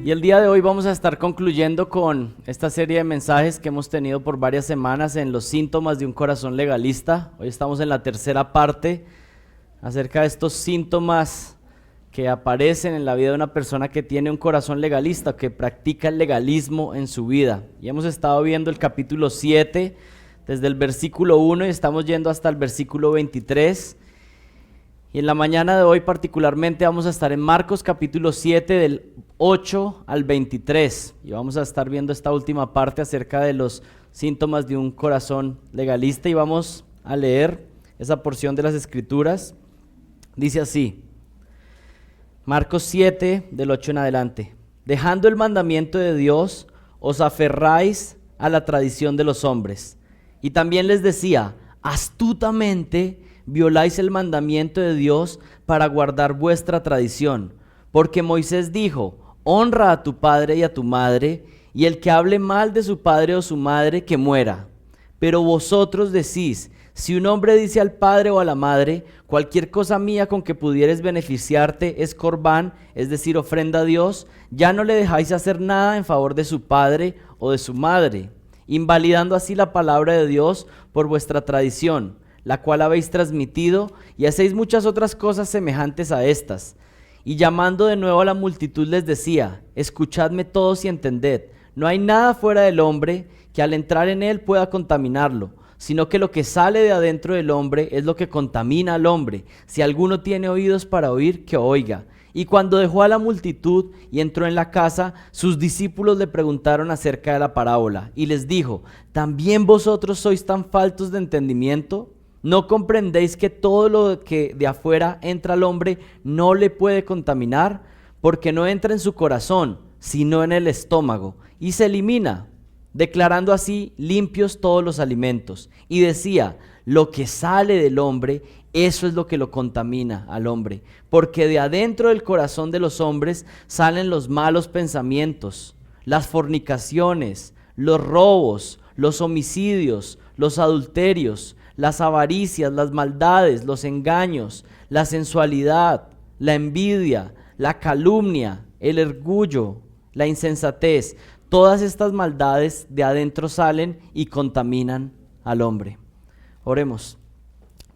Y el día de hoy vamos a estar concluyendo con esta serie de mensajes que hemos tenido por varias semanas en los síntomas de un corazón legalista. Hoy estamos en la tercera parte acerca de estos síntomas que aparecen en la vida de una persona que tiene un corazón legalista, que practica el legalismo en su vida. Y hemos estado viendo el capítulo 7 desde el versículo 1 y estamos yendo hasta el versículo 23. Y en la mañana de hoy particularmente vamos a estar en Marcos capítulo 7 del 8 al 23 y vamos a estar viendo esta última parte acerca de los síntomas de un corazón legalista y vamos a leer esa porción de las Escrituras. Dice así, Marcos 7 del 8 en adelante: dejando el mandamiento de Dios, os aferráis a la tradición de los hombres. Y también les decía, astutamente violáis el mandamiento de Dios para guardar vuestra tradición, porque Moisés dijo, honra a tu padre y a tu madre, y el que hable mal de su padre o su madre, que muera. Pero vosotros decís, si un hombre dice al padre o a la madre, cualquier cosa mía con que pudieres beneficiarte es corbán, es decir, ofrenda a Dios, ya no le dejáis hacer nada en favor de su padre o de su madre, invalidando así la palabra de Dios por vuestra tradición, la cual habéis transmitido, y hacéis muchas otras cosas semejantes a estas. Y llamando de nuevo a la multitud les decía, escuchadme todos y entended, no hay nada fuera del hombre que al entrar en él pueda contaminarlo, sino que lo que sale de adentro del hombre es lo que contamina al hombre. Si alguno tiene oídos para oír, que oiga. Y cuando dejó a la multitud y entró en la casa, sus discípulos le preguntaron acerca de la parábola, y les dijo, ¿también vosotros sois tan faltos de entendimiento? ¿No comprendéis que todo lo que de afuera entra al hombre no le puede contaminar? Porque no entra en su corazón, sino en el estómago, y se elimina, declarando así limpios todos los alimentos. Y decía, lo que sale del hombre, eso es lo que lo contamina al hombre. Porque de adentro del corazón de los hombres salen los malos pensamientos, las fornicaciones, los robos, los homicidios, los adulterios, las avaricias, las maldades, los engaños, la sensualidad, la envidia, la calumnia, el orgullo, la insensatez. Todas estas maldades de adentro salen y contaminan al hombre. Oremos.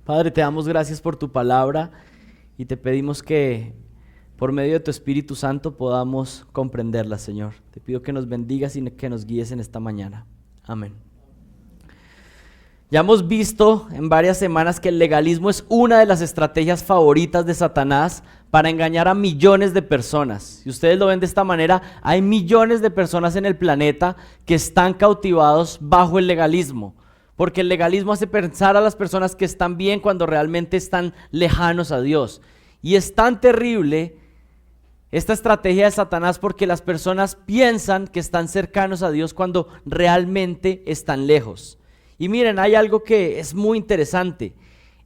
Padre, te damos gracias por tu palabra y te pedimos que por medio de tu Espíritu Santo podamos comprenderla, Señor. Te pido que nos bendigas y que nos guíes en esta mañana. Amén. Ya hemos visto en varias semanas que el legalismo es una de las estrategias favoritas de Satanás para engañar a millones de personas. Si ustedes lo ven de esta manera, hay millones de personas en el planeta que están cautivados bajo el legalismo, porque el legalismo hace pensar a las personas que están bien cuando realmente están lejanos a Dios. Y es tan terrible esta estrategia de Satanás porque las personas piensan que están cercanos a Dios cuando realmente están lejos. Y miren, hay algo que es muy interesante.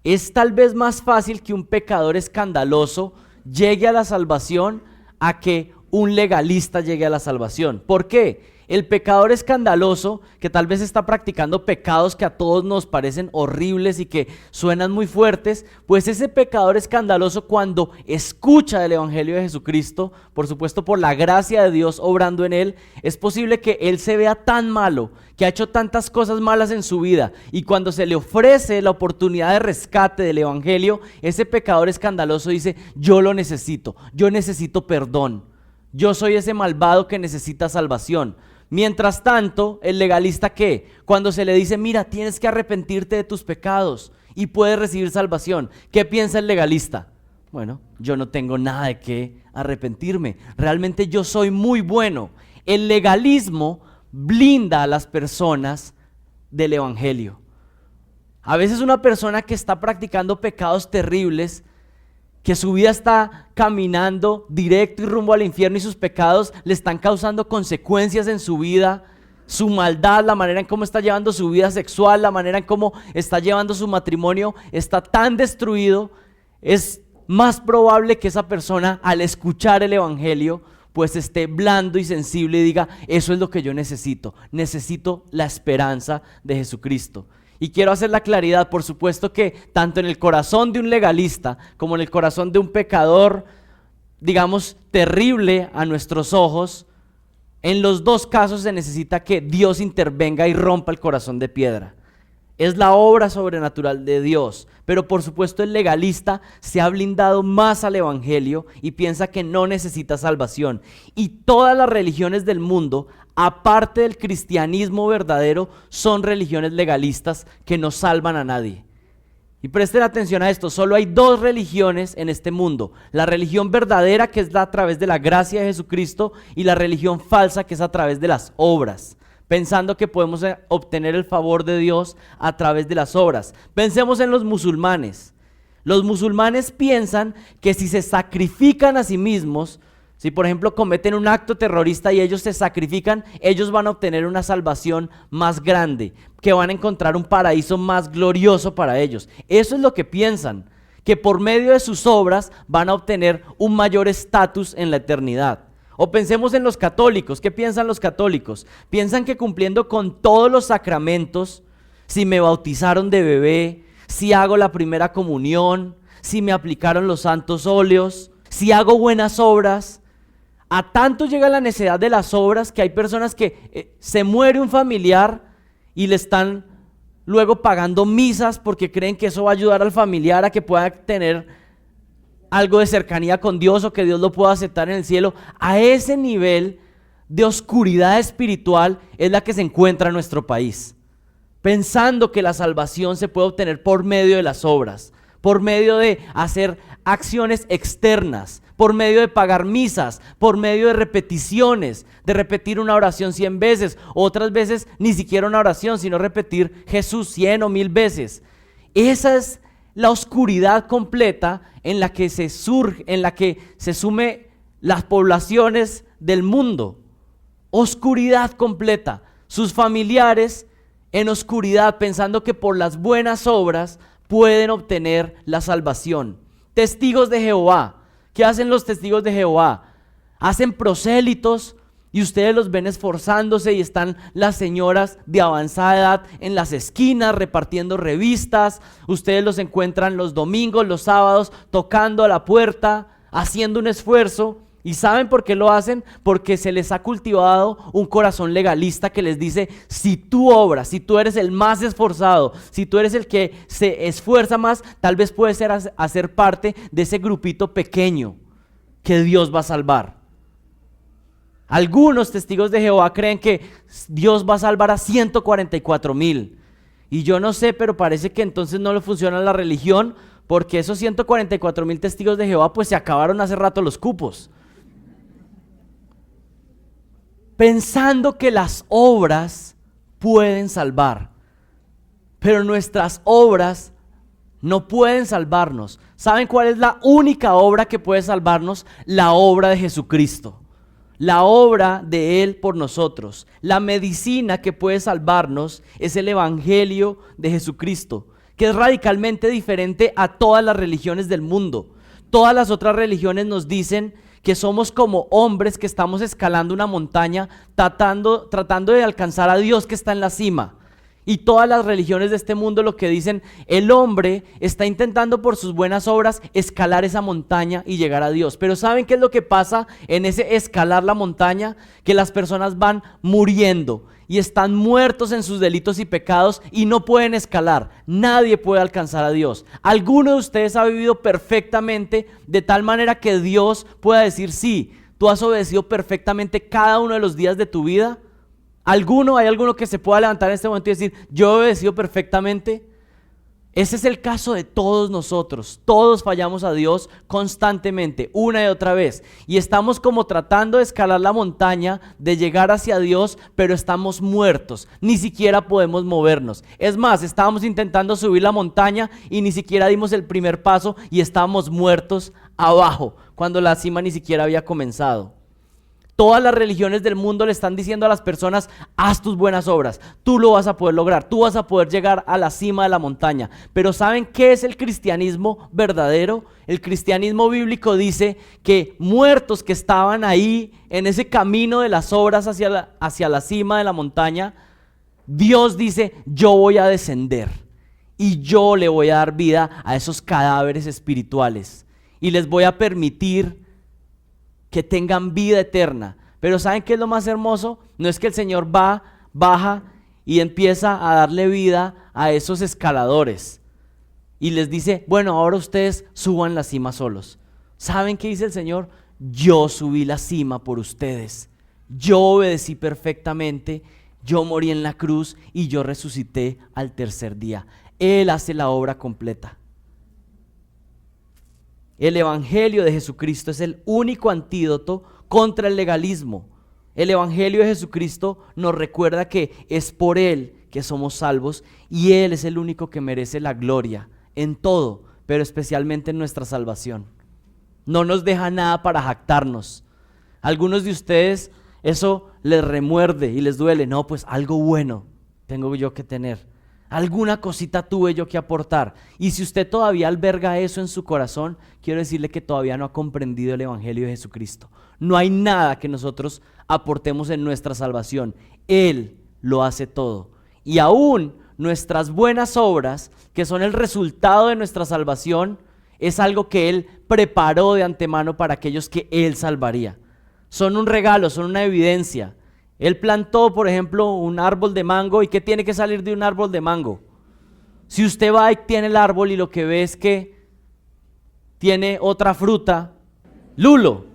Es tal vez más fácil que un pecador escandaloso llegue a la salvación a que un legalista llegue a la salvación. ¿Por qué? El pecador escandaloso, que tal vez está practicando pecados que a todos nos parecen horribles y que suenan muy fuertes, pues ese pecador escandaloso cuando escucha el Evangelio de Jesucristo, por supuesto por la gracia de Dios obrando en él, es posible que él se vea tan malo, que ha hecho tantas cosas malas en su vida, y cuando se le ofrece la oportunidad de rescate del Evangelio, ese pecador escandaloso dice, yo lo necesito, yo necesito perdón, yo soy ese malvado que necesita salvación. Mientras tanto, el legalista, ¿qué? Cuando se le dice, mira, tienes que arrepentirte de tus pecados y puedes recibir salvación, ¿qué piensa el legalista? Bueno, yo no tengo nada de qué arrepentirme, realmente yo soy muy bueno. El legalismo blinda a las personas del Evangelio. A veces una persona que está practicando pecados terribles, que su vida está caminando directo y rumbo al infierno y sus pecados le están causando consecuencias en su vida, su maldad, la manera en cómo está llevando su vida sexual, la manera en cómo está llevando su matrimonio, está tan destruido, es más probable que esa persona al escuchar el Evangelio pues esté blando y sensible y diga, eso es lo que yo necesito la esperanza de Jesucristo. Y quiero hacer la claridad, por supuesto que tanto en el corazón de un legalista como en el corazón de un pecador, digamos, terrible a nuestros ojos, En los dos casos se necesita que Dios intervenga y rompa el corazón de piedra. Es la obra sobrenatural de Dios, pero por supuesto el legalista se ha blindado más al evangelio y piensa que no necesita salvación. Y todas las religiones del mundo, aparte del cristianismo verdadero, son religiones legalistas que no salvan a nadie. Y presten atención a esto, solo hay dos religiones en este mundo: la religión verdadera, que es a través de la gracia de Jesucristo, y la religión falsa, que es a través de las obras, pensando que podemos obtener el favor de Dios a través de las obras. Pensemos en los musulmanes. Los musulmanes piensan que si se sacrifican a sí mismos, si por ejemplo cometen un acto terrorista y ellos se sacrifican, ellos van a obtener una salvación más grande, que van a encontrar un paraíso más glorioso para ellos. Eso es lo que piensan, que por medio de sus obras van a obtener un mayor estatus en la eternidad. O pensemos en los católicos. ¿Qué piensan los católicos? Piensan que cumpliendo con todos los sacramentos, si me bautizaron de bebé, si hago la primera comunión, si me aplicaron los santos óleos, si hago buenas obras, a tanto llega la necesidad de las obras que hay personas que se muere un familiar y le están luego pagando misas porque creen que eso va a ayudar al familiar a que pueda tener algo de cercanía con Dios o que Dios lo pueda aceptar en el cielo. A ese nivel de oscuridad espiritual es la que se encuentra en nuestro país, pensando que la salvación se puede obtener por medio de las obras, por medio de hacer acciones externas, por medio de pagar misas, por medio de repeticiones, de repetir una oración 100 veces, otras veces ni siquiera una oración, sino repetir Jesús 100 o 1000 veces. Esa es la oscuridad completa en la que se surge, en la que se sume las poblaciones del mundo. Oscuridad completa. Sus familiares en oscuridad, pensando que por las buenas obras pueden obtener la salvación. Testigos de Jehová. ¿Qué hacen los testigos de Jehová? Hacen prosélitos y ustedes los ven esforzándose y están las señoras de avanzada edad en las esquinas repartiendo revistas. Ustedes los encuentran los domingos, los sábados, tocando a la puerta, haciendo un esfuerzo. ¿Y saben por qué lo hacen? Porque se les ha cultivado un corazón legalista que les dice: si tú obras, si tú eres el más esforzado, si tú eres el que se esfuerza más, tal vez puedes hacer parte de ese grupito pequeño que Dios va a salvar. Algunos testigos de Jehová creen que Dios va a salvar a 144,000. Y yo no sé, pero parece que entonces no le funciona la religión, porque esos 144,000 testigos de Jehová pues se acabaron hace rato los cupos. Pensando que las obras pueden salvar, pero nuestras obras no pueden salvarnos. ¿Saben cuál es la única obra que puede salvarnos? La obra de Jesucristo, la obra de Él por nosotros. La medicina que puede salvarnos es el Evangelio de Jesucristo, que es radicalmente diferente a todas las religiones del mundo. Todas las otras religiones nos dicen que somos como hombres que estamos escalando una montaña tratando de alcanzar a Dios que está en la cima. Y todas las religiones de este mundo lo que dicen: el hombre está intentando por sus buenas obras escalar esa montaña y llegar a Dios. Pero ¿saben qué es lo que pasa en ese escalar la montaña? Que las personas van muriendo y están muertos en sus delitos y pecados y no pueden escalar. Nadie puede alcanzar a Dios. ¿Alguno de ustedes ha vivido perfectamente de tal manera que Dios pueda decir: sí, tú has obedecido perfectamente cada uno de los días de tu vida? ¿Hay alguno que se pueda levantar en este momento y decir: yo he obedecido perfectamente? Ese es el caso de todos nosotros. Todos fallamos a Dios constantemente, una y otra vez. Y estamos como tratando de escalar la montaña, de llegar hacia Dios, pero estamos muertos. Ni siquiera podemos movernos. Es más, estábamos intentando subir la montaña y ni siquiera dimos el primer paso y estábamos muertos abajo, cuando la cima ni siquiera había comenzado. Todas las religiones del mundo le están diciendo a las personas: haz tus buenas obras, tú lo vas a poder lograr, tú vas a poder llegar a la cima de la montaña. Pero ¿saben qué es el cristianismo verdadero? El cristianismo bíblico dice que muertos que estaban ahí en ese camino de las obras hacia la cima de la montaña, Dios dice: yo voy a descender y yo le voy a dar vida a esos cadáveres espirituales y les voy a permitir que tengan vida eterna. Pero ¿saben qué es lo más hermoso? No es que el Señor baja y empieza a darle vida a esos escaladores y les dice, bueno, ahora ustedes suban la cima solos. ¿Saben qué dice el Señor? Yo subí la cima por ustedes. Yo obedecí perfectamente, yo morí en la cruz y yo resucité al tercer día. Él hace la obra completa. El Evangelio de Jesucristo es el único antídoto contra el legalismo. El Evangelio de Jesucristo nos recuerda que es por Él que somos salvos y Él es el único que merece la gloria en todo, pero especialmente en nuestra salvación. No nos deja nada para jactarnos. Algunos de ustedes eso les remuerde y les duele. No, pues algo bueno tengo yo que tener. Alguna cosita tuve yo que aportar. Y si usted todavía alberga eso en su corazón, quiero decirle que todavía no ha comprendido el Evangelio de Jesucristo. No hay nada que nosotros aportemos en nuestra salvación. Él lo hace todo. Y aún nuestras buenas obras, que son el resultado de nuestra salvación, es algo que Él preparó de antemano para aquellos que Él salvaría. Son un regalo, son una evidencia. Él plantó, por ejemplo, un árbol de mango. ¿Y qué tiene que salir de un árbol de mango? Si usted va y tiene el árbol y lo que ve es que tiene otra fruta, lulo.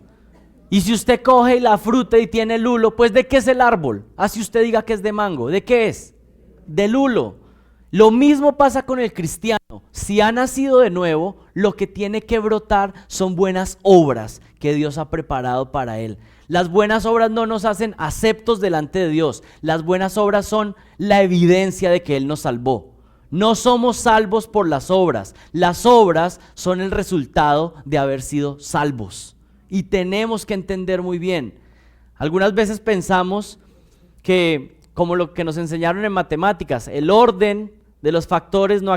Y si usted coge la fruta y tiene lulo, pues ¿de qué es el árbol? Así usted diga que es de mango. ¿De qué es? De lulo. Lo mismo pasa con el cristiano. Si ha nacido de nuevo, lo que tiene que brotar son buenas obras que Dios ha preparado para él. Las buenas obras no nos hacen aceptos delante de Dios. Las buenas obras son la evidencia de que Él nos salvó. No somos salvos por las obras. Las obras son el resultado de haber sido salvos. Y tenemos que entender muy bien. Algunas veces pensamos que, como lo que nos enseñaron en matemáticas, el orden de los factores no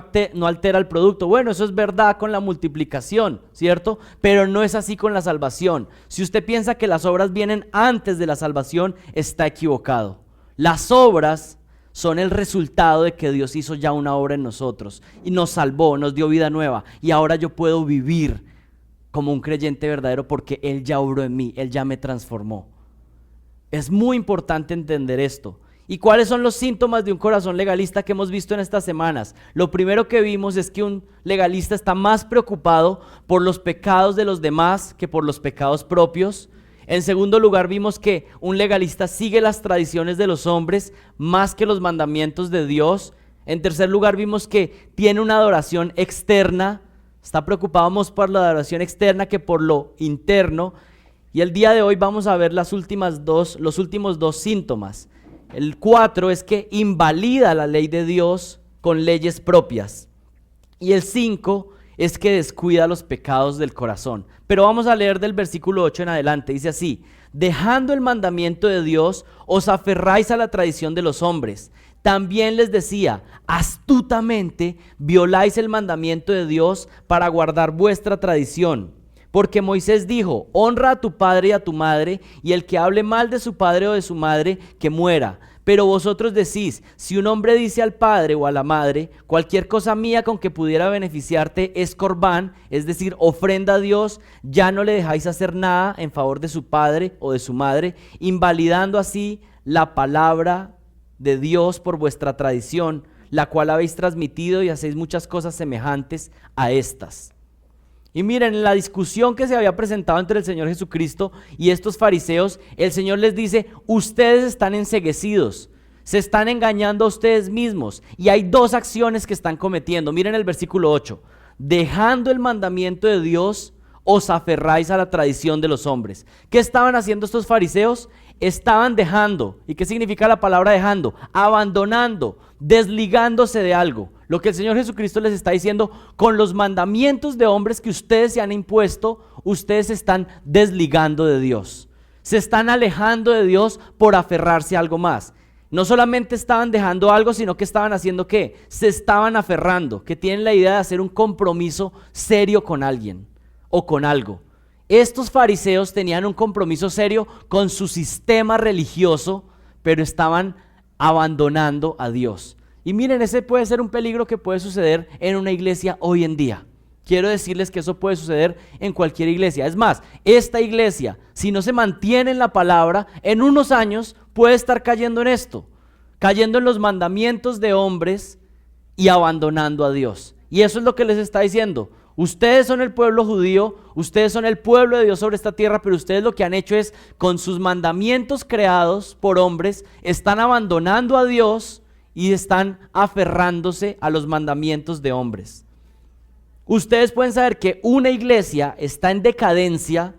altera el producto. Bueno, eso es verdad con la multiplicación, ¿cierto? Pero no es así con la salvación. Si usted piensa que las obras vienen antes de la salvación, está equivocado. Las obras son el resultado de que Dios hizo ya una obra en nosotros y nos salvó, nos dio vida nueva y ahora yo puedo vivir como un creyente verdadero porque Él ya obró en mí, Él ya me transformó. Es muy importante entender esto. ¿Y cuáles son los síntomas de un corazón legalista que hemos visto en estas semanas? Lo primero que vimos es que un legalista está más preocupado por los pecados de los demás que por los pecados propios. En segundo lugar, vimos que un legalista sigue las tradiciones de los hombres más que los mandamientos de Dios. En tercer lugar, vimos que tiene una adoración externa. Está preocupado más por la adoración externa que por lo interno. Y el día de hoy vamos a ver los últimos dos síntomas. El 4 es que invalida la ley de Dios con leyes propias. Y el 5 es que descuida los pecados del corazón. Pero vamos a leer del versículo 8 en adelante. Dice así: dejando el mandamiento de Dios, os aferráis a la tradición de los hombres. También les decía, astutamente violáis el mandamiento de Dios para guardar vuestra tradición. Porque Moisés dijo, honra a tu padre y a tu madre, y el que hable mal de su padre o de su madre, que muera. Pero vosotros decís, si un hombre dice al padre o a la madre, cualquier cosa mía con que pudiera beneficiarte es corbán, es decir, ofrenda a Dios, ya no le dejáis hacer nada en favor de su padre o de su madre, invalidando así la palabra de Dios por vuestra tradición, la cual habéis transmitido y hacéis muchas cosas semejantes a estas. Y miren, en la discusión que se había presentado entre el Señor Jesucristo y estos fariseos, el Señor les dice, ustedes están enceguecidos, se están engañando a ustedes mismos. Y hay dos acciones que están cometiendo. Miren el versículo 8. Dejando el mandamiento de Dios, os aferráis a la tradición de los hombres. ¿Qué estaban haciendo estos fariseos? Estaban dejando. ¿Y qué significa la palabra dejando? Abandonando, desligándose de algo. Lo que el Señor Jesucristo les está diciendo, con los mandamientos de hombres que ustedes se han impuesto, ustedes se están desligando de Dios. Se están alejando de Dios por aferrarse a algo más. No solamente estaban dejando algo, sino que estaban haciendo ¿qué? Se estaban aferrando, que tienen la idea de hacer un compromiso serio con alguien o con algo. Estos fariseos tenían un compromiso serio con su sistema religioso, pero estaban abandonando a Dios. Y miren, ese puede ser un peligro que puede suceder en una iglesia hoy en día. Quiero decirles que eso puede suceder en cualquier iglesia. Es más, esta iglesia, si no se mantiene en la palabra, en unos años puede estar cayendo en esto, cayendo en los mandamientos de hombres y abandonando a Dios. Y eso es lo que les está diciendo. Ustedes son el pueblo judío, ustedes son el pueblo de Dios sobre esta tierra, pero ustedes lo que han hecho es, con sus mandamientos creados por hombres, están abandonando a Dios y están aferrándose a los mandamientos de hombres. Ustedes pueden saber que una iglesia está en decadencia,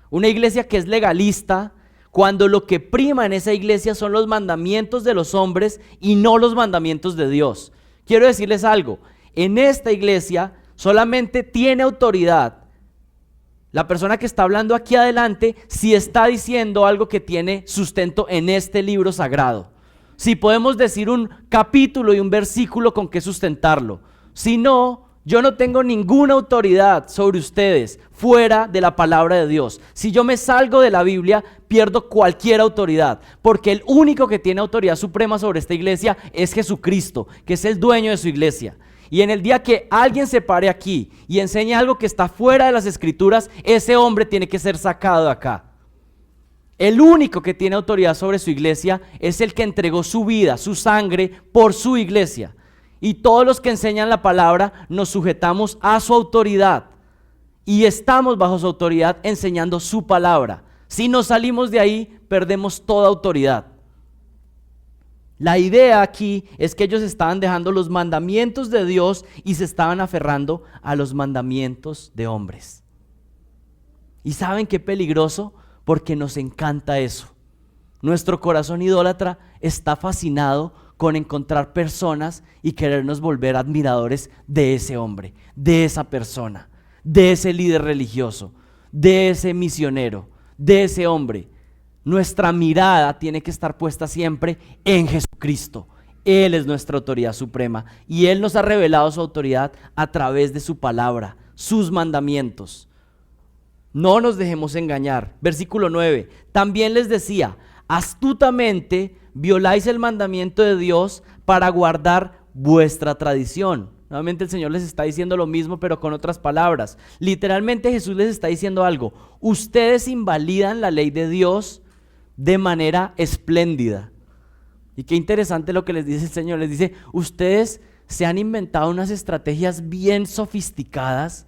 una iglesia que es legalista, cuando lo que prima en esa iglesia son los mandamientos de los hombres y no los mandamientos de Dios. Quiero decirles algo, en esta iglesia solamente tiene autoridad la persona que está hablando aquí adelante si está diciendo algo que tiene sustento en este libro sagrado. Si podemos decir un capítulo y un versículo con que sustentarlo. Si no, yo no tengo ninguna autoridad sobre ustedes fuera de la palabra de Dios. Si yo me salgo de la Biblia, pierdo cualquier autoridad, porque el único que tiene autoridad suprema sobre esta iglesia es Jesucristo, que es el dueño de su iglesia. Y en el día que alguien se pare aquí y enseñe algo que está fuera de las Escrituras, ese hombre tiene que ser sacado de acá. El único que tiene autoridad sobre su iglesia es el que entregó su vida, su sangre por su iglesia. Y todos los que enseñan la palabra nos sujetamos a su autoridad y estamos bajo su autoridad enseñando su palabra. Si nos salimos de ahí, perdemos toda autoridad. La idea aquí es que ellos estaban dejando los mandamientos de Dios y se estaban aferrando a los mandamientos de hombres. ¿Y saben qué peligroso? Porque nos encanta eso. Nuestro corazón idólatra está fascinado con encontrar personas y querernos volver admiradores de ese hombre, de esa persona, de ese líder religioso, de ese misionero, de ese hombre. Nuestra mirada tiene que estar puesta siempre en Jesucristo. Él es nuestra autoridad suprema y Él nos ha revelado su autoridad a través de su palabra, sus mandamientos. No nos dejemos engañar. Versículo 9. También les decía, astutamente violáis el mandamiento de Dios para guardar vuestra tradición. Nuevamente el Señor les está diciendo lo mismo, pero con otras palabras. Literalmente Jesús les está diciendo algo. Ustedes invalidan la ley de Dios de manera espléndida. Y qué interesante lo que les dice el Señor. Les dice, ustedes se han inventado unas estrategias bien sofisticadas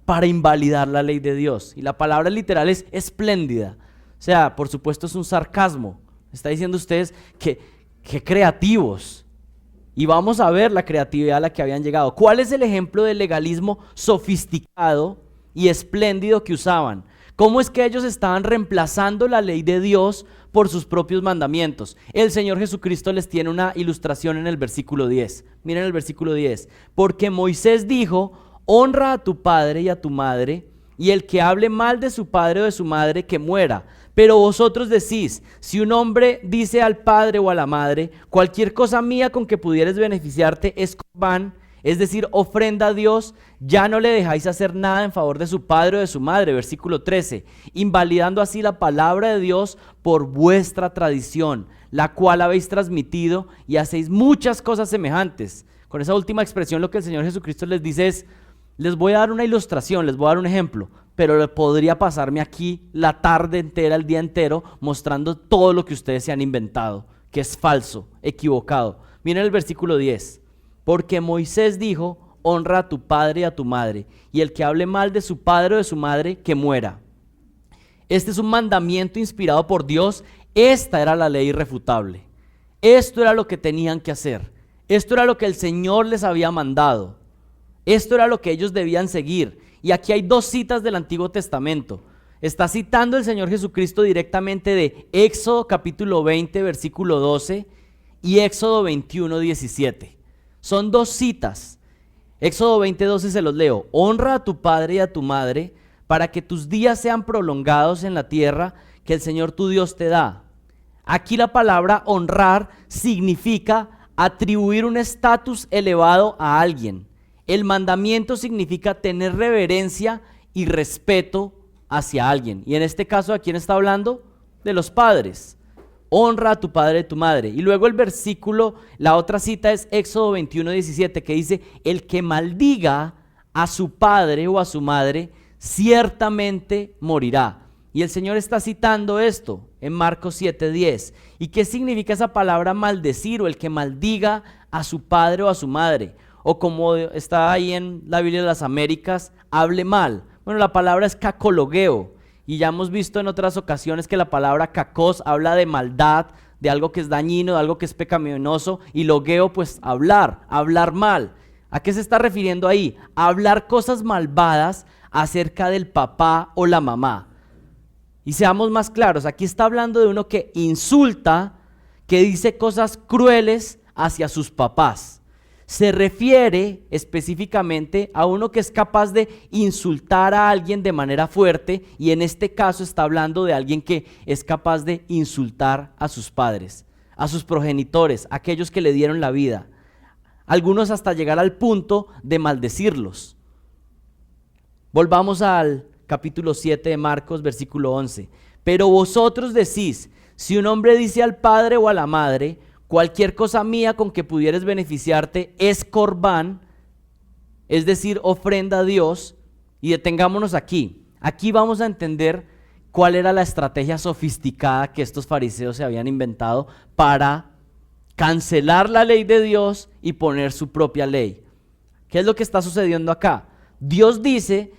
para invalidar la ley de Dios. Y la palabra literal es espléndida. O sea, por supuesto es un sarcasmo. Está diciendo ustedes que creativos. Y vamos a ver la creatividad a la que habían llegado. ¿Cuál es el ejemplo del legalismo sofisticado y espléndido que usaban? ¿Cómo es que ellos estaban reemplazando la ley de Dios por sus propios mandamientos? El Señor Jesucristo les tiene una ilustración en el versículo 10. Miren el versículo 10. Porque Moisés dijo, honra a tu padre y a tu madre, y el que hable mal de su padre o de su madre, que muera. Pero vosotros decís, si un hombre dice al padre o a la madre, cualquier cosa mía con que pudieres beneficiarte es corbán, es decir, ofrenda a Dios, ya no le dejáis hacer nada en favor de su padre o de su madre. Versículo 13, invalidando así la palabra de Dios por vuestra tradición, la cual habéis transmitido y hacéis muchas cosas semejantes. Con esa última expresión lo que el Señor Jesucristo les dice es, les voy a dar una ilustración, les voy a dar un ejemplo, pero podría pasarme aquí la tarde entera, el día entero, mostrando todo lo que ustedes se han inventado, que es falso, equivocado. Miren el versículo 10. Porque Moisés dijo, honra a tu padre y a tu madre, y el que hable mal de su padre o de su madre, que muera. Este es un mandamiento inspirado por Dios. Esta era la ley irrefutable. Esto era lo que tenían que hacer. Esto era lo que el Señor les había mandado. Esto era lo que ellos debían seguir. Y aquí hay dos citas del Antiguo Testamento. Está citando el Señor Jesucristo directamente de Éxodo capítulo 20, versículo 12 y Éxodo 21, 17. Son dos citas. Éxodo 20, 12 se los leo. Honra a tu padre y a tu madre para que tus días sean prolongados en la tierra que el Señor tu Dios te da. Aquí la palabra honrar significa atribuir un estatus elevado a alguien. El mandamiento significa tener reverencia y respeto hacia alguien. Y en este caso, ¿a quién está hablando? De los padres. Honra a tu padre y tu madre. Y luego el versículo, la otra cita es Éxodo 21, 17, que dice, el que maldiga a su padre o a su madre, ciertamente morirá. Y el Señor está citando esto en Marcos 7:10. ¿Y qué significa esa palabra maldecir, o el que maldiga a su padre o a su madre? O como está ahí en la Biblia de las Américas, hable mal. Bueno, la palabra es cacologueo. Y ya hemos visto en otras ocasiones que la palabra cacos habla de maldad, de algo que es dañino, de algo que es pecaminoso. Y logueo, pues hablar mal. ¿A qué se está refiriendo ahí? A hablar cosas malvadas acerca del papá o la mamá. Y seamos más claros, aquí está hablando de uno que insulta, que dice cosas crueles hacia sus papás. Se refiere específicamente a uno que es capaz de insultar a alguien de manera fuerte, y en este caso está hablando de alguien que es capaz de insultar a sus padres, a sus progenitores, a aquellos que le dieron la vida. Algunos hasta llegar al punto de maldecirlos. Volvamos al capítulo 7 de Marcos, versículo 11. Pero vosotros decís, si un hombre dice al padre o a la madre, cualquier cosa mía con que pudieres beneficiarte es corbán, es decir, ofrenda a Dios. Y detengámonos aquí. Aquí vamos a entender cuál era la estrategia sofisticada que estos fariseos se habían inventado para cancelar la ley de Dios y poner su propia ley. ¿Qué es lo que está sucediendo acá? Dios dice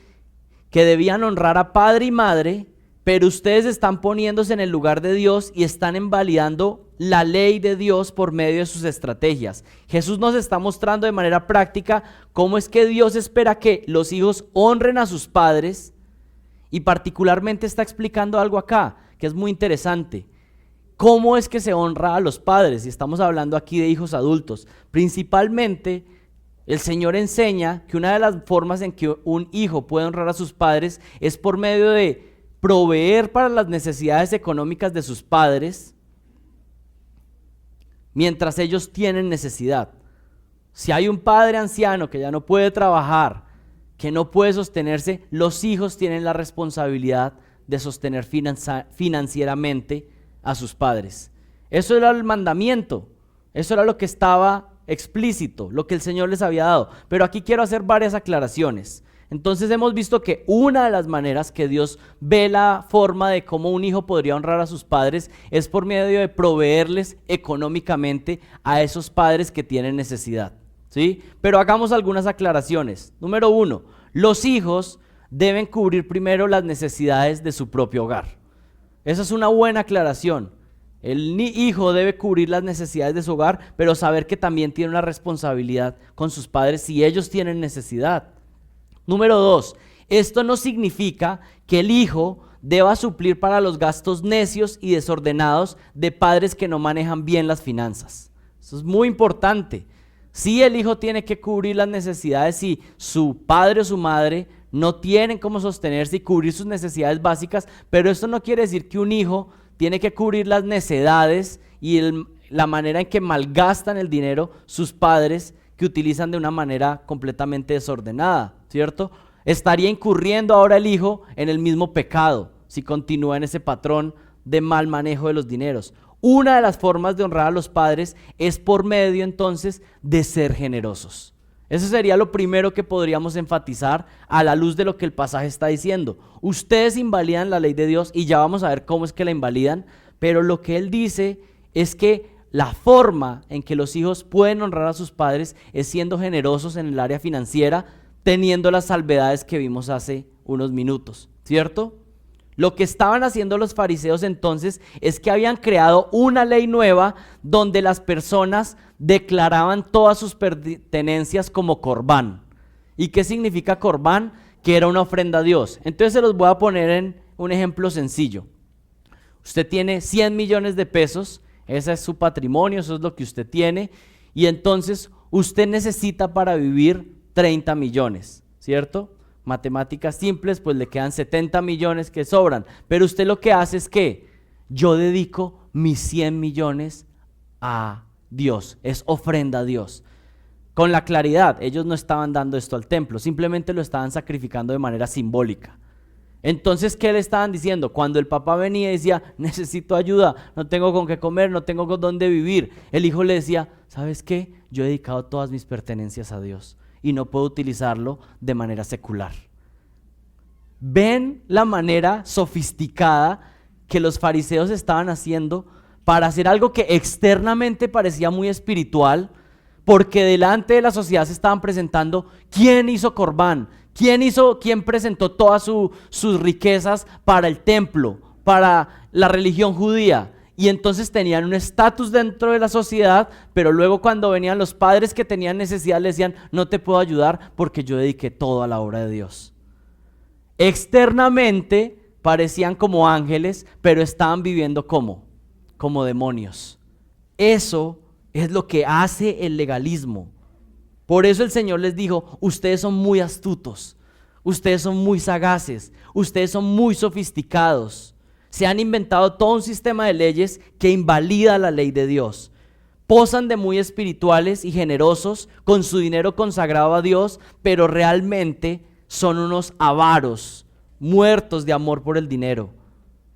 que debían honrar a padre y madre, pero ustedes están poniéndose en el lugar de Dios y están invalidando la ley de Dios por medio de sus estrategias. Jesús nos está mostrando de manera práctica cómo es que Dios espera que los hijos honren a sus padres, y particularmente está explicando algo acá que es muy interesante. ¿Cómo es que se honra a los padres? Y estamos hablando aquí de hijos adultos. Principalmente, el Señor enseña que una de las formas en que un hijo puede honrar a sus padres es por medio de proveer para las necesidades económicas de sus padres mientras ellos tienen necesidad. Si hay un padre anciano que ya no puede trabajar, que no puede sostenerse, los hijos tienen la responsabilidad de sostener financieramente a sus padres. Eso era el mandamiento, eso era lo que estaba explícito, lo que el Señor les había dado. Pero aquí quiero hacer varias aclaraciones. Entonces hemos visto que una de las maneras que Dios ve la forma de cómo un hijo podría honrar a sus padres es por medio de proveerles económicamente a esos padres que tienen necesidad, ¿sí? Pero hagamos algunas aclaraciones. Número 1, los hijos deben cubrir primero las necesidades de su propio hogar. Esa es una buena aclaración. El hijo debe cubrir las necesidades de su hogar, pero saber que también tiene una responsabilidad con sus padres si ellos tienen necesidad. Número 2, esto no significa que el hijo deba suplir para los gastos necios y desordenados de padres que no manejan bien las finanzas. Eso es muy importante. Sí, el hijo tiene que cubrir las necesidades si su padre o su madre no tienen cómo sostenerse y cubrir sus necesidades básicas, pero esto no quiere decir que un hijo tiene que cubrir las necedades y la manera en que malgastan el dinero sus padres, que utilizan de una manera completamente desordenada, ¿cierto? Estaría incurriendo ahora el hijo en el mismo pecado si continúa en ese patrón de mal manejo de los dineros. Una de las formas de honrar a los padres es por medio entonces de ser generosos. Eso sería lo primero que podríamos enfatizar a la luz de lo que el pasaje está diciendo. Ustedes invalidan la ley de Dios y ya vamos a ver cómo es que la invalidan, pero lo que él dice es que la forma en que los hijos pueden honrar a sus padres es siendo generosos en el área financiera, teniendo las salvedades que vimos hace unos minutos, ¿cierto? Lo que estaban haciendo los fariseos entonces es que habían creado una ley nueva donde las personas declaraban todas sus pertenencias como corbán. ¿Y qué significa corbán? Que era una ofrenda a Dios. Entonces se los voy a poner en un ejemplo sencillo. Usted tiene 100 millones de pesos, ese es su patrimonio, eso es lo que usted tiene, y entonces usted necesita para vivir 30 millones, ¿cierto? Matemáticas simples, pues le quedan 70 millones que sobran, pero usted lo que hace es que yo dedico mis 100 millones a Dios, es ofrenda a Dios. Con la claridad, ellos no estaban dando esto al templo, simplemente lo estaban sacrificando de manera simbólica. Entonces, ¿qué le estaban diciendo? Cuando el papá venía y decía, necesito ayuda, no tengo con qué comer, no tengo con dónde vivir, el hijo le decía, ¿sabes qué? Yo he dedicado todas mis pertenencias a Dios. y no puedo utilizarlo de manera secular. ¿Ven la manera sofisticada que los fariseos estaban haciendo para hacer algo que externamente parecía muy espiritual? Porque delante de la sociedad se estaban presentando quién hizo Corbán, quién presentó todas sus riquezas para el templo, para la religión judía. Y entonces tenían un estatus dentro de la sociedad, pero luego cuando venían los padres que tenían necesidad les decían, no te puedo ayudar porque yo dediqué todo a la obra de Dios. Externamente parecían como ángeles, pero estaban viviendo como demonios. Eso es lo que hace el legalismo. Por eso el Señor les dijo, ustedes son muy astutos, ustedes son muy sagaces, ustedes son muy sofisticados. Se han inventado todo un sistema de leyes que invalida la ley de Dios. Posan de muy espirituales y generosos con su dinero consagrado a Dios, pero realmente son unos avaros, muertos de amor por el dinero.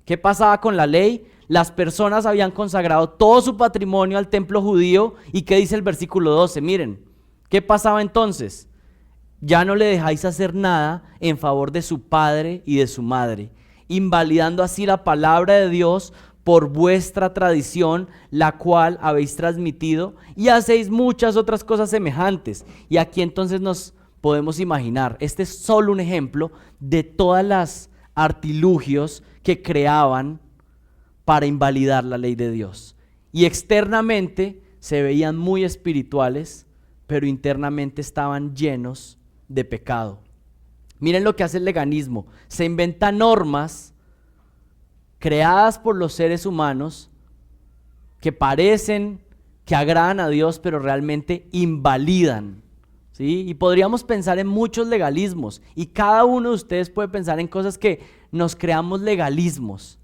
¿Qué pasaba con la ley? Las personas habían consagrado todo su patrimonio al templo judío. ¿Y qué dice el versículo 12? Miren, ¿qué pasaba entonces? Ya no le dejáis hacer nada en favor de su padre y de su madre, invalidando así la palabra de Dios por vuestra tradición, la cual habéis transmitido, y hacéis muchas otras cosas semejantes. Y aquí entonces nos podemos imaginar, este es solo un ejemplo de todas las artilugios que creaban para invalidar la ley de Dios. Y externamente se veían muy espirituales, pero internamente estaban llenos de pecado. Miren lo que hace el legalismo. Se inventa normas creadas por los seres humanos que parecen que agradan a Dios, pero realmente invalidan, ¿sí? Y podríamos pensar en muchos legalismos, y cada uno de ustedes puede pensar en cosas que nos creamos legalismos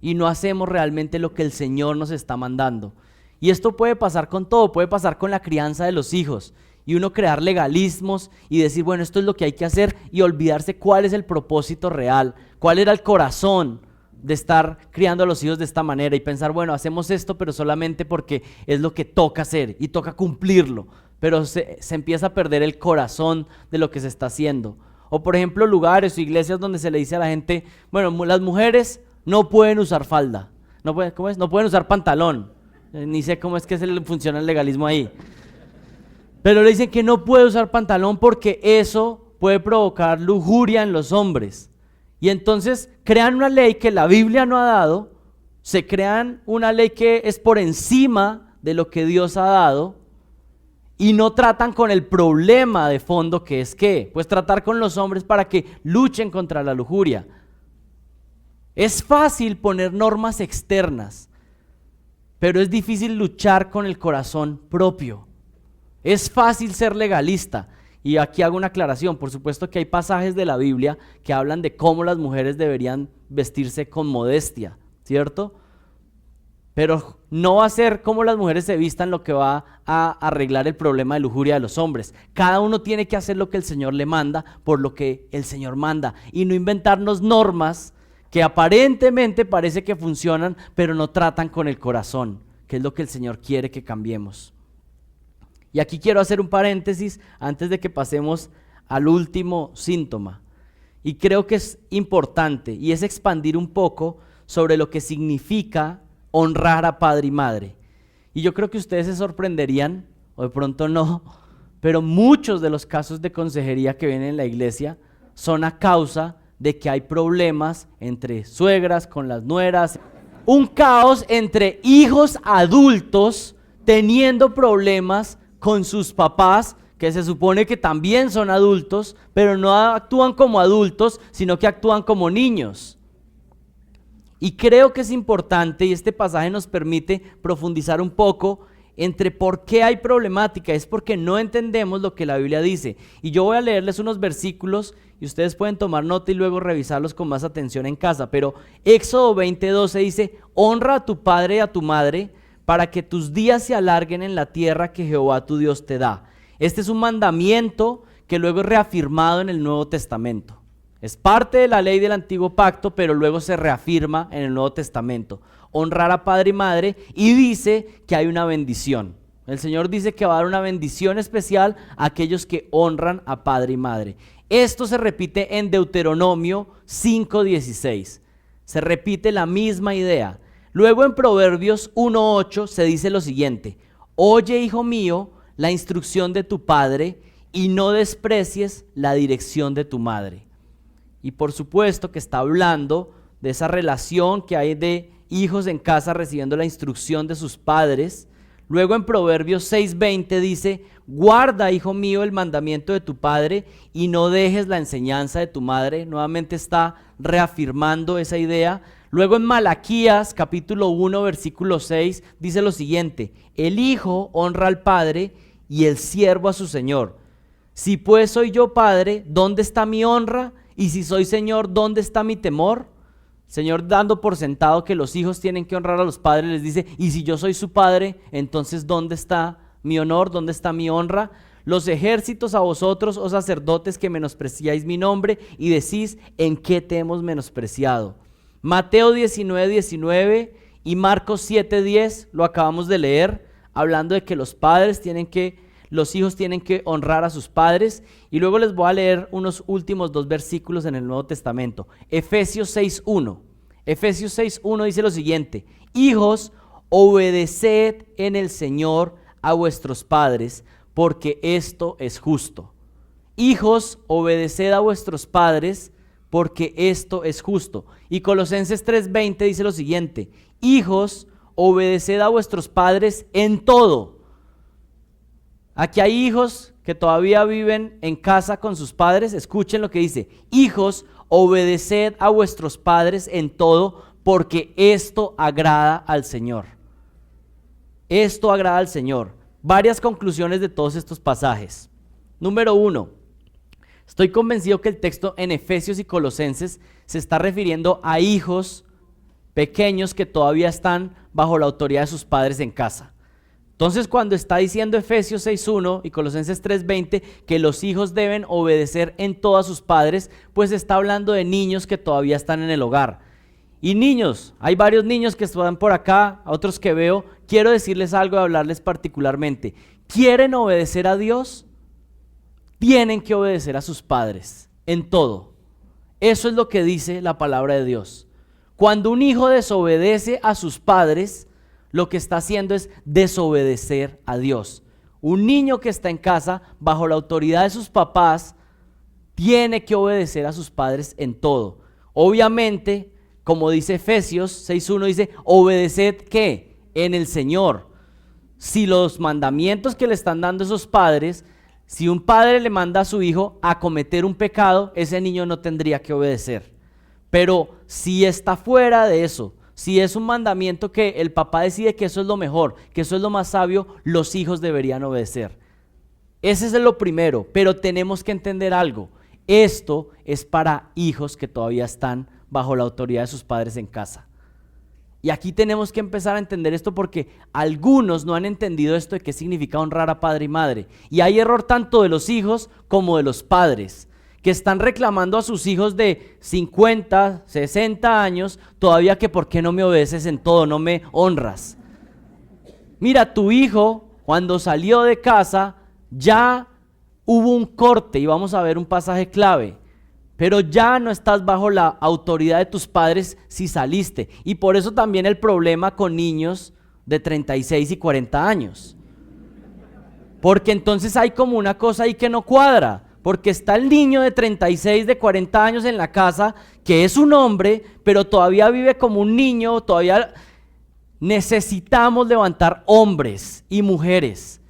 y no hacemos realmente lo que el Señor nos está mandando. Y esto puede pasar con todo, puede pasar con la crianza de los hijos, y uno crear legalismos y decir, bueno, esto es lo que hay que hacer, y olvidarse cuál es el propósito real, cuál era el corazón de estar criando a los hijos de esta manera, y pensar, bueno, hacemos esto pero solamente porque es lo que toca hacer y toca cumplirlo, pero se empieza a perder el corazón de lo que se está haciendo. O por ejemplo lugares o iglesias donde se le dice a la gente, bueno, las mujeres no pueden usar falda, no pueden usar pantalón, ni sé cómo es que funciona el legalismo ahí, pero le dicen que no puede usar pantalón porque eso puede provocar lujuria en los hombres. Y entonces crean una ley que la Biblia no ha dado, se crean una ley que es por encima de lo que Dios ha dado, y no tratan con el problema de fondo, que es ¿qué? Pues tratar con los hombres para que luchen contra la lujuria. Es fácil poner normas externas, pero es difícil luchar con el corazón propio. Es fácil ser legalista. Y aquí hago una aclaración, por supuesto que hay pasajes de la Biblia que hablan de cómo las mujeres deberían vestirse con modestia, ¿cierto? Pero no va a ser cómo las mujeres se vistan lo que va a arreglar el problema de lujuria de los hombres. Cada uno tiene que hacer lo que el Señor le manda, por lo que el Señor manda, y no inventarnos normas que aparentemente parece que funcionan, pero no tratan con el corazón, que es lo que el Señor quiere que cambiemos. Y aquí quiero hacer un paréntesis antes de que pasemos al último síntoma. Y creo que es importante, y es expandir un poco sobre lo que significa honrar a padre y madre. Y yo creo que ustedes se sorprenderían, o de pronto no, pero muchos de los casos de consejería que vienen en la iglesia son a causa de que hay problemas entre suegras con las nueras, un caos entre hijos adultos teniendo problemas con sus papás, que se supone que también son adultos, pero no actúan como adultos, sino que actúan como niños. Y creo que es importante, y este pasaje nos permite profundizar un poco entre por qué hay problemática. Es porque no entendemos lo que la Biblia dice. Y yo voy a leerles unos versículos y ustedes pueden tomar nota y luego revisarlos con más atención en casa. Pero Éxodo 20:12 dice, honra a tu padre y a tu madre, para que tus días se alarguen en la tierra que Jehová tu Dios te da. Este es un mandamiento que luego es reafirmado en el Nuevo Testamento. Es parte de la ley del Antiguo Pacto, pero luego se reafirma en el Nuevo Testamento. Honrar a padre y madre, y dice que hay una bendición. El Señor dice que va a dar una bendición especial a aquellos que honran a padre y madre. Esto se repite en Deuteronomio 5:16. Se repite la misma idea. Luego en Proverbios 1:8 se dice lo siguiente: oye, hijo mío, la instrucción de tu padre y no desprecies la dirección de tu madre. Y por supuesto que está hablando de esa relación que hay de hijos en casa recibiendo la instrucción de sus padres. Luego en Proverbios 6:20 dice: guarda, hijo mío, el mandamiento de tu padre y no dejes la enseñanza de tu madre. Nuevamente está reafirmando esa idea. Luego en Malaquías capítulo 1 versículo 6 dice lo siguiente: el hijo honra al padre y el siervo a su señor. Si pues soy yo padre, ¿dónde está mi honra? Y si soy señor, ¿dónde está mi temor? Señor, dando por sentado que los hijos tienen que honrar a los padres, les dice: y si yo soy su padre, entonces ¿dónde está mi honor? ¿Dónde está mi honra? Los ejércitos a vosotros, oh sacerdotes, que menospreciáis mi nombre y decís: ¿en qué te hemos menospreciado? Mateo 19:19 y Marcos 7:10 lo acabamos de leer, hablando de que los hijos tienen que honrar a sus padres. Y luego les voy a leer unos últimos 2 versículos en el Nuevo Testamento. Efesios 6:1. Efesios 6:1 dice lo siguiente: hijos, obedeced en el Señor a vuestros padres, porque esto es justo. Hijos, obedeced a vuestros padres, porque esto es justo. Y Colosenses 3:20 dice lo siguiente: hijos, obedeced a vuestros padres en todo. Aquí hay hijos que todavía viven en casa con sus padres. Escuchen lo que dice: hijos, obedeced a vuestros padres en todo, porque esto agrada al Señor. Esto agrada al Señor. Varias conclusiones de todos estos pasajes. Número 1, estoy convencido que el texto en Efesios y Colosenses se está refiriendo a hijos pequeños que todavía están bajo la autoridad de sus padres en casa. Entonces, cuando está diciendo Efesios 6:1 y Colosenses 3:20 que los hijos deben obedecer en todo a sus padres, pues está hablando de niños que todavía están en el hogar. Y niños, hay varios niños que están por acá, otros que veo. Quiero decirles algo y hablarles particularmente. ¿Quieren obedecer a Dios? Tienen que obedecer a sus padres en todo. Eso es lo que dice la palabra de Dios. Cuando un hijo desobedece a sus padres, lo que está haciendo es desobedecer a Dios. Un niño que está en casa bajo la autoridad de sus papás tiene que obedecer a sus padres en todo. Obviamente, como dice Efesios 6:1, dice: obedeced ¿qué? En el Señor. Si los mandamientos que le están dando esos padres, si un padre le manda a su hijo a cometer un pecado, ese niño no tendría que obedecer. Pero si está fuera de eso, si es un mandamiento que el papá decide que eso es lo mejor, que eso es lo más sabio, los hijos deberían obedecer. Ese es lo primero, pero tenemos que entender algo. Esto es para hijos que todavía están bajo la autoridad de sus padres en casa. Y aquí tenemos que empezar a entender esto porque algunos no han entendido esto de qué significa honrar a padre y madre. Y hay error tanto de los hijos como de los padres, que están reclamando a sus hijos de 50, 60 años, todavía que ¿por qué no me obedeces en todo, no me honras? Mira, tu hijo cuando salió de casa ya hubo un corte y vamos a ver un pasaje clave, pero ya no estás bajo la autoridad de tus padres si saliste. Y por eso también el problema con niños de 36 y 40 años, porque entonces hay como una cosa ahí que no cuadra. Porque está el niño de 36, de 40 años en la casa, que es un hombre, pero todavía vive como un niño. Todavía necesitamos levantar hombres y mujeres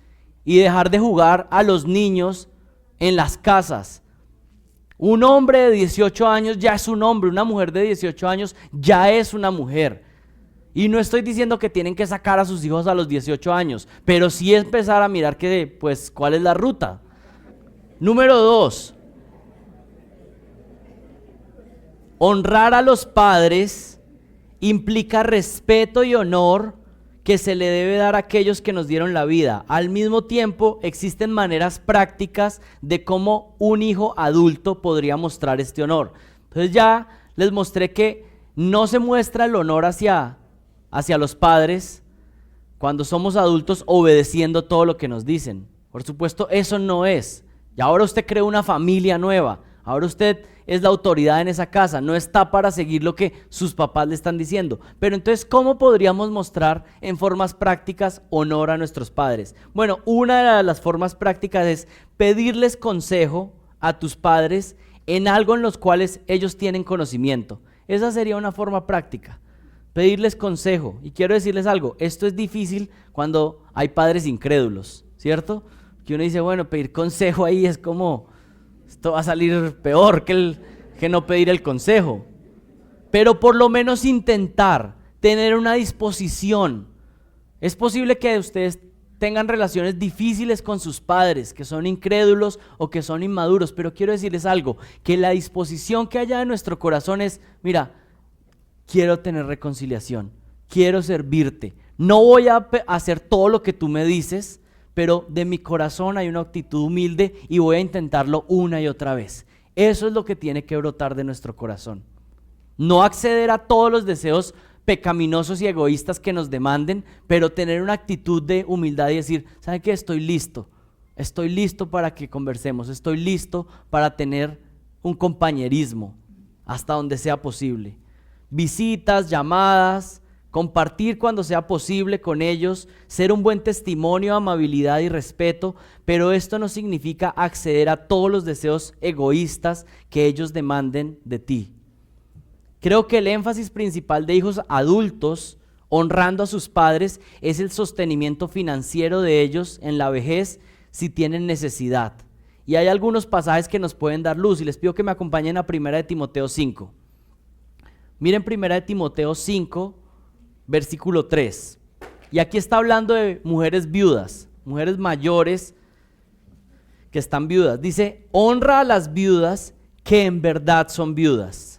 y dejar de jugar a los niños en las casas. Un hombre de 18 años ya es un hombre, una mujer de 18 años ya es una mujer. Y no estoy diciendo que tienen que sacar a sus hijos a los 18 años, pero sí empezar a mirar pues, cuál es la ruta. Número 2, honrar a los padres implica respeto y honor que se le debe dar a aquellos que nos dieron la vida. Al mismo tiempo, existen maneras prácticas de cómo un hijo adulto podría mostrar este honor. Entonces ya les mostré que no se muestra el honor hacia los padres cuando somos adultos obedeciendo todo lo que nos dicen. Por supuesto, eso no es. Y ahora usted creó una familia nueva. Ahora usted es la autoridad en esa casa. No está para seguir lo que sus papás le están diciendo. Pero entonces, ¿cómo podríamos mostrar en formas prácticas honor a nuestros padres? Bueno, una de las formas prácticas es pedirles consejo a tus padres en algo en los cuales ellos tienen conocimiento. Esa sería una forma práctica. Pedirles consejo. Y quiero decirles algo, esto es difícil cuando hay padres incrédulos, ¿cierto? Que uno dice, bueno, pedir consejo ahí es como, esto va a salir peor que no pedir el consejo. Pero por lo menos intentar tener una disposición. Es posible que ustedes tengan relaciones difíciles con sus padres, que son incrédulos o que son inmaduros, pero quiero decirles algo, que la disposición que haya en nuestro corazón es, mira, quiero tener reconciliación, quiero servirte, no voy a hacer todo lo que tú me dices, pero de mi corazón hay una actitud humilde y voy a intentarlo una y otra vez. Eso es lo que tiene que brotar de nuestro corazón. No acceder a todos los deseos pecaminosos y egoístas que nos demanden, pero tener una actitud de humildad y decir, ¿sabe qué? Estoy listo para que conversemos, estoy listo para tener un compañerismo hasta donde sea posible. Visitas, llamadas, compartir cuando sea posible con ellos, ser un buen testimonio, amabilidad y respeto, pero esto no significa acceder a todos los deseos egoístas que ellos demanden de ti. Creo que el énfasis principal de hijos adultos honrando a sus padres es el sostenimiento financiero de ellos en la vejez si tienen necesidad. Y hay algunos pasajes que nos pueden dar luz y les pido que me acompañen a 1 de Timoteo 5. Miren 1 de Timoteo 5, versículo 3. Y aquí está hablando de mujeres viudas, mujeres mayores que están viudas. Dice, honra a las viudas que en verdad son viudas.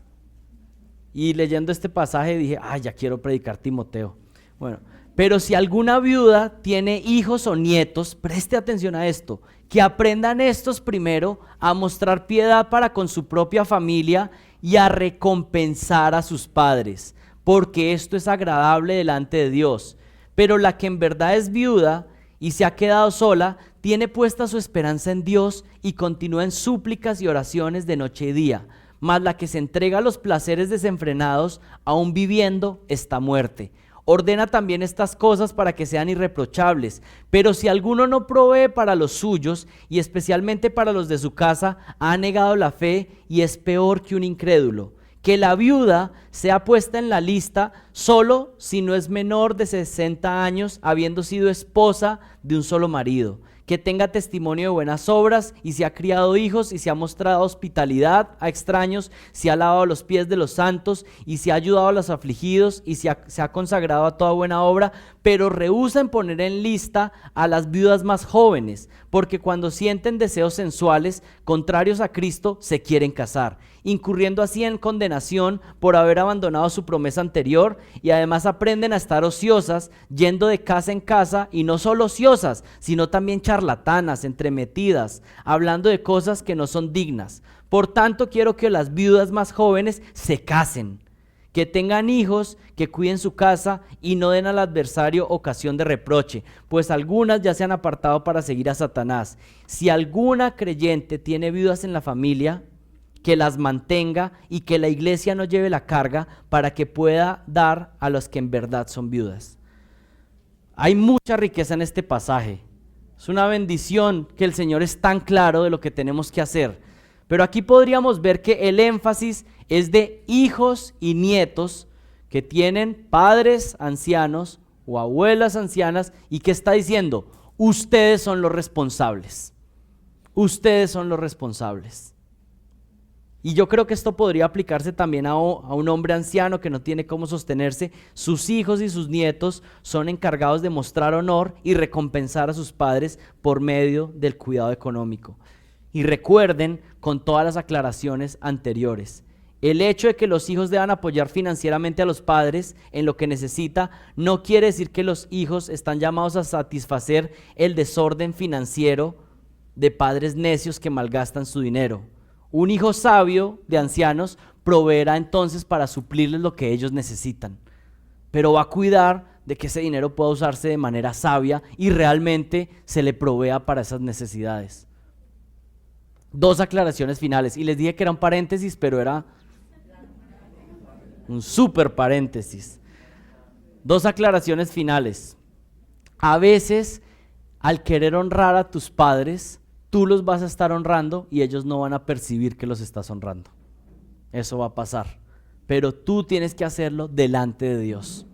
Y leyendo este pasaje dije, ya quiero predicar Timoteo. Bueno, pero si alguna viuda tiene hijos o nietos, preste atención a esto, que aprendan estos primero a mostrar piedad para con su propia familia y a recompensar a sus padres, porque esto es agradable delante de Dios. Pero la que en verdad es viuda y se ha quedado sola, tiene puesta su esperanza en Dios y continúa en súplicas y oraciones de noche y día. Mas la que se entrega a los placeres desenfrenados, aún viviendo, está muerte. Ordena también estas cosas para que sean irreprochables. Pero si alguno no provee para los suyos, y especialmente para los de su casa, ha negado la fe y es peor que un incrédulo. Que la viuda sea puesta en la lista solo si no es menor de 60 años, habiendo sido esposa de un solo marido. Que tenga testimonio de buenas obras y si ha criado hijos y si ha mostrado hospitalidad a extraños, si ha lavado los pies de los santos y si ha ayudado a los afligidos y se ha consagrado a toda buena obra, pero rehúsa en poner en lista a las viudas más jóvenes, porque cuando sienten deseos sensuales contrarios a Cristo se quieren casar, incurriendo así en condenación por haber abandonado su promesa anterior, y además aprenden a estar ociosas, yendo de casa en casa, y no solo ociosas, sino también charlatanas, entremetidas, hablando de cosas que no son dignas. Por tanto, quiero que las viudas más jóvenes se casen, que tengan hijos, que cuiden su casa y no den al adversario ocasión de reproche, pues algunas ya se han apartado para seguir a Satanás. Si alguna creyente tiene viudas en la familia, que las mantenga y que la iglesia no lleve la carga para que pueda dar a los que en verdad son viudas. Hay mucha riqueza en este pasaje. Es una bendición que el Señor es tan claro de lo que tenemos que hacer. Pero aquí podríamos ver que el énfasis es de hijos y nietos que tienen padres ancianos o abuelas ancianas y que está diciendo, ustedes son los responsables. Ustedes son los responsables. Y yo creo que esto podría aplicarse también a un hombre anciano que no tiene cómo sostenerse. Sus hijos y sus nietos son encargados de mostrar honor y recompensar a sus padres por medio del cuidado económico. Y recuerden con todas las aclaraciones anteriores, el hecho de que los hijos deban apoyar financieramente a los padres en lo que necesita no quiere decir que los hijos están llamados a satisfacer el desorden financiero de padres necios que malgastan su dinero. Un hijo sabio de ancianos proveerá entonces para suplirles lo que ellos necesitan, pero va a cuidar de que ese dinero pueda usarse de manera sabia y realmente se le provea para esas necesidades. 2 aclaraciones finales, y les dije que era un paréntesis, pero era un súper paréntesis. 2 aclaraciones finales. A veces, al querer honrar a tus padres, tú los vas a estar honrando y ellos no van a percibir que los estás honrando. Eso va a pasar, pero tú tienes que hacerlo delante de Dios.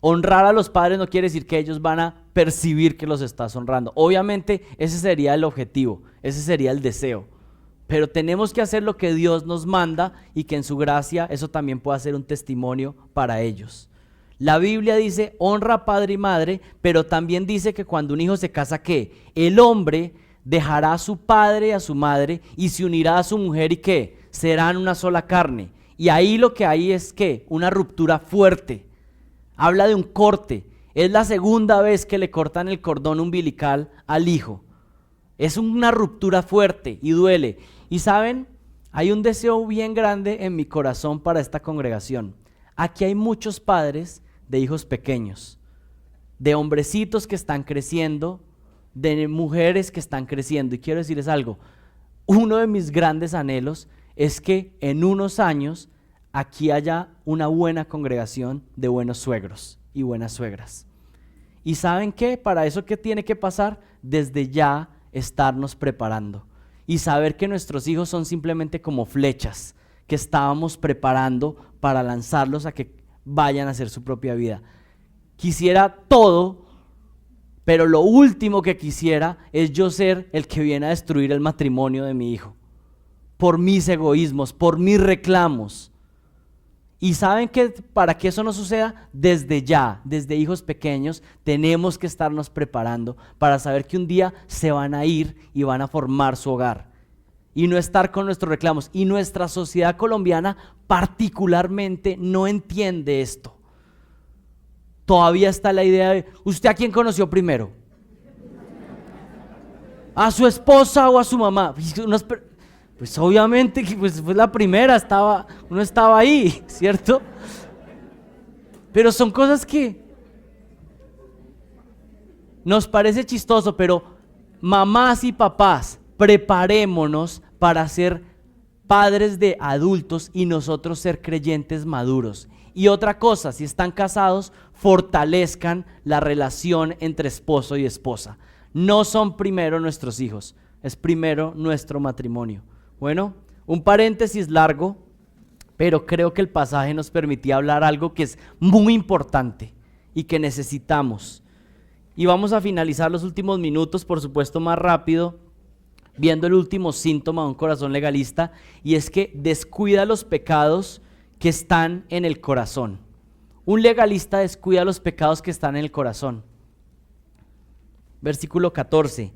Honrar a los padres no quiere decir que ellos van a percibir que los estás honrando. Obviamente ese sería el objetivo, ese sería el deseo. Pero tenemos que hacer lo que Dios nos manda y que en su gracia eso también pueda ser un testimonio para ellos. La Biblia dice honra a padre y madre, pero también dice que cuando un hijo se casa, ¿qué? El hombre dejará a su padre y a su madre y se unirá a su mujer y ¿qué? Serán una sola carne. Y ahí lo que hay es ¿qué? Una ruptura fuerte. Habla de un corte. Es la segunda vez que le cortan el cordón umbilical al hijo. Es una ruptura fuerte y duele. Y saben, hay un deseo bien grande en mi corazón para esta congregación. Aquí hay muchos padres de hijos pequeños, de hombrecitos que están creciendo, de mujeres que están creciendo. Y quiero decirles algo, uno de mis grandes anhelos es que en unos años aquí haya una buena congregación de buenos suegros y buenas suegras. ¿Y saben qué? Para eso, ¿qué tiene que pasar? Desde ya estarnos preparando y saber que nuestros hijos son simplemente como flechas que estábamos preparando para lanzarlos a que vayan a hacer su propia vida. Quisiera todo, pero lo último que quisiera es yo ser el que viene a destruir el matrimonio de mi hijo, por mis egoísmos, por mis reclamos. Y saben que para que eso no suceda, desde ya, desde hijos pequeños, tenemos que estarnos preparando para saber que un día se van a ir y van a formar su hogar. Y no estar con nuestros reclamos. Y nuestra sociedad colombiana particularmente no entiende esto. Todavía está la idea de, ¿usted a quién conoció primero? ¿A su esposa o a su mamá? Pues obviamente que pues fue la primera, uno estaba ahí, ¿cierto? Pero son cosas que nos parece chistoso, pero mamás y papás, preparémonos para ser padres de adultos y nosotros ser creyentes maduros. Y otra cosa, si están casados, fortalezcan la relación entre esposo y esposa. No son primero nuestros hijos, es primero nuestro matrimonio. Bueno, un paréntesis largo, pero creo que el pasaje nos permitía hablar algo que es muy importante y que necesitamos. Y vamos a finalizar los últimos minutos, por supuesto más rápido, viendo el último síntoma de un corazón legalista, y es que descuida los pecados que están en el corazón. Un legalista descuida los pecados que están en el corazón. Versículo 14.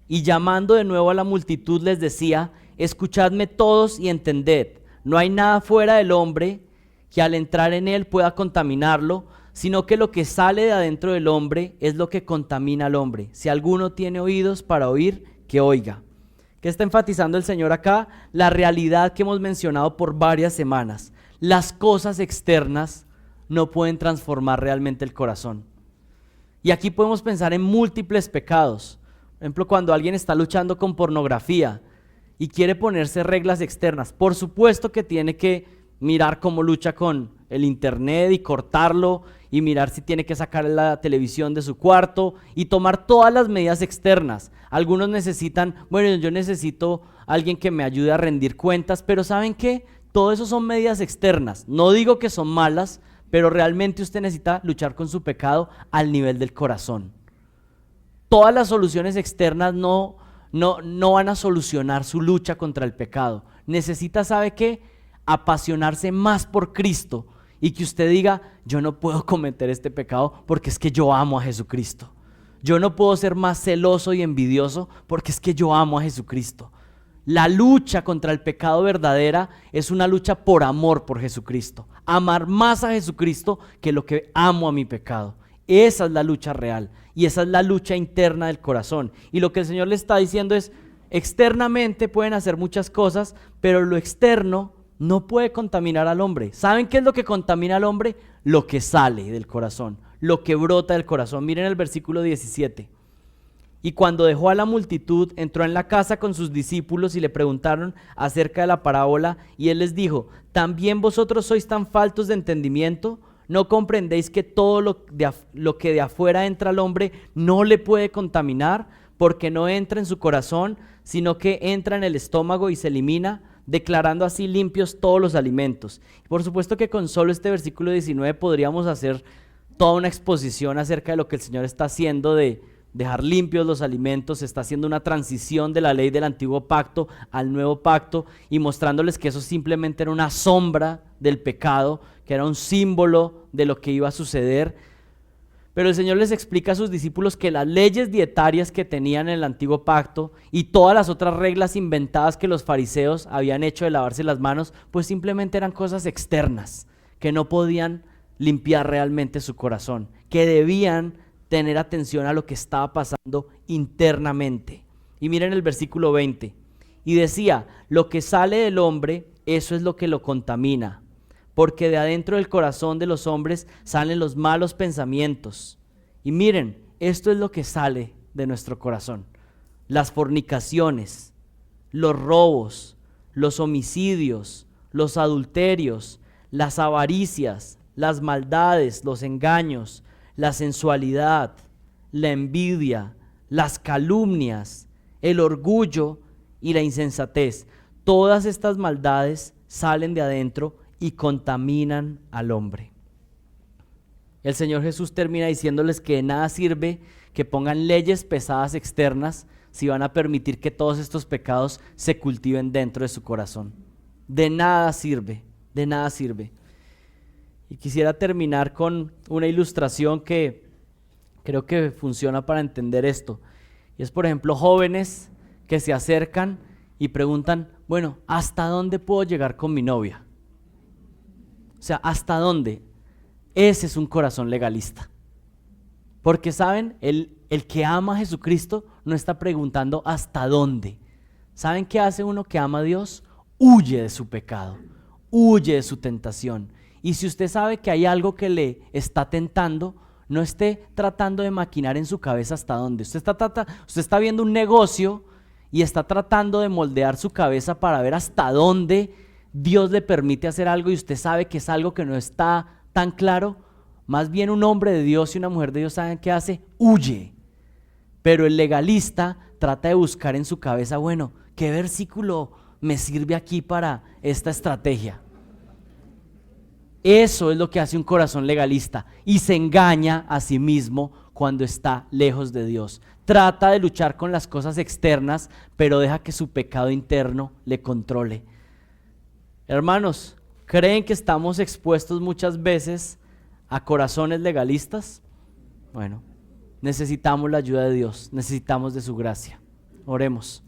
Y llamando de nuevo a la multitud les decía: escuchadme todos y entended, no hay nada fuera del hombre que al entrar en él pueda contaminarlo, sino que lo que sale de adentro del hombre es lo que contamina al hombre. Si alguno tiene oídos para oír, que oiga. ¿Qué está enfatizando el Señor acá? La realidad que hemos mencionado por varias semanas. Las cosas externas no pueden transformar realmente el corazón. Y aquí podemos pensar en múltiples pecados. Por ejemplo, cuando alguien está luchando con pornografía y quiere ponerse reglas externas, por supuesto que tiene que mirar cómo lucha con el internet y cortarlo, y mirar si tiene que sacar la televisión de su cuarto y tomar todas las medidas externas. Algunos necesitan, bueno, yo necesito alguien que me ayude a rendir cuentas, pero ¿saben qué? Todo eso son medidas externas. No digo que son malas, pero realmente usted necesita luchar con su pecado al nivel del corazón. Todas las soluciones externas no van a solucionar su lucha contra el pecado. Necesita, ¿sabe qué? Apasionarse más por Cristo y que usted diga: yo no puedo cometer este pecado porque es que yo amo a Jesucristo. Yo no puedo ser más celoso y envidioso porque es que yo amo a Jesucristo. La lucha contra el pecado verdadera es una lucha por amor por Jesucristo. Amar más a Jesucristo que lo que amo a mi pecado. Esa es la lucha real y esa es la lucha interna del corazón. Y lo que el Señor le está diciendo es: externamente pueden hacer muchas cosas, pero lo externo no puede contaminar al hombre. ¿Saben qué es lo que contamina al hombre? Lo que sale del corazón, lo que brota del corazón. Miren el versículo 17. Y cuando dejó a la multitud, entró en la casa con sus discípulos y le preguntaron acerca de la parábola, y él les dijo: ¿también vosotros sois tan faltos de entendimiento? ¿No comprendéis que todo lo que de afuera entra al hombre no le puede contaminar, porque no entra en su corazón, sino que entra en el estómago y se elimina, declarando así limpios todos los alimentos? Por supuesto que con solo este versículo 19 podríamos hacer toda una exposición acerca de lo que el Señor está haciendo de dejar limpios los alimentos. Está haciendo una transición de la ley del antiguo pacto al nuevo pacto y mostrándoles que eso simplemente era una sombra del pecado, que era un símbolo de lo que iba a suceder. Pero el Señor les explica a sus discípulos que las leyes dietarias que tenían en el antiguo pacto y todas las otras reglas inventadas que los fariseos habían hecho de lavarse las manos, pues simplemente eran cosas externas que no podían limpiar realmente su corazón, que debían tener atención a lo que estaba pasando internamente. Y miren el versículo 20. Y decía: lo que sale del hombre, eso es lo que lo contamina, porque de adentro del corazón de los hombres salen los malos pensamientos. Y miren, esto es lo que sale de nuestro corazón: las fornicaciones, los robos, los homicidios, los adulterios, las avaricias, las maldades, los engaños, la sensualidad, la envidia, las calumnias, el orgullo y la insensatez. Todas estas maldades salen de adentro y contaminan al hombre. El Señor Jesús termina diciéndoles que de nada sirve que pongan leyes pesadas externas si van a permitir que todos estos pecados se cultiven dentro de su corazón. De nada sirve, de nada sirve. Y quisiera terminar con una ilustración que creo que funciona para entender esto. Y es, por ejemplo, jóvenes que se acercan y preguntan: bueno, ¿hasta dónde puedo llegar con mi novia? O sea, ¿hasta dónde? Ese es un corazón legalista. Porque, ¿saben? El que ama a Jesucristo no está preguntando hasta dónde. ¿Saben qué hace uno que ama a Dios? Huye de su pecado, huye de su tentación. Y si usted sabe que hay algo que le está tentando, no esté tratando de maquinar en su cabeza hasta dónde. Usted está viendo un negocio y está tratando de moldear su cabeza para ver hasta dónde Dios le permite hacer algo, y usted sabe que es algo que no está tan claro. Más bien un hombre de Dios y una mujer de Dios, ¿saben qué hace? Huye. Pero el legalista trata de buscar en su cabeza: bueno, ¿qué versículo me sirve aquí para esta estrategia? Eso es lo que hace un corazón legalista, y se engaña a sí mismo cuando está lejos de Dios. Trata de luchar con las cosas externas, pero deja que su pecado interno le controle. Hermanos, ¿creen que estamos expuestos muchas veces a corazones legalistas? Bueno, necesitamos la ayuda de Dios, necesitamos de su gracia. Oremos.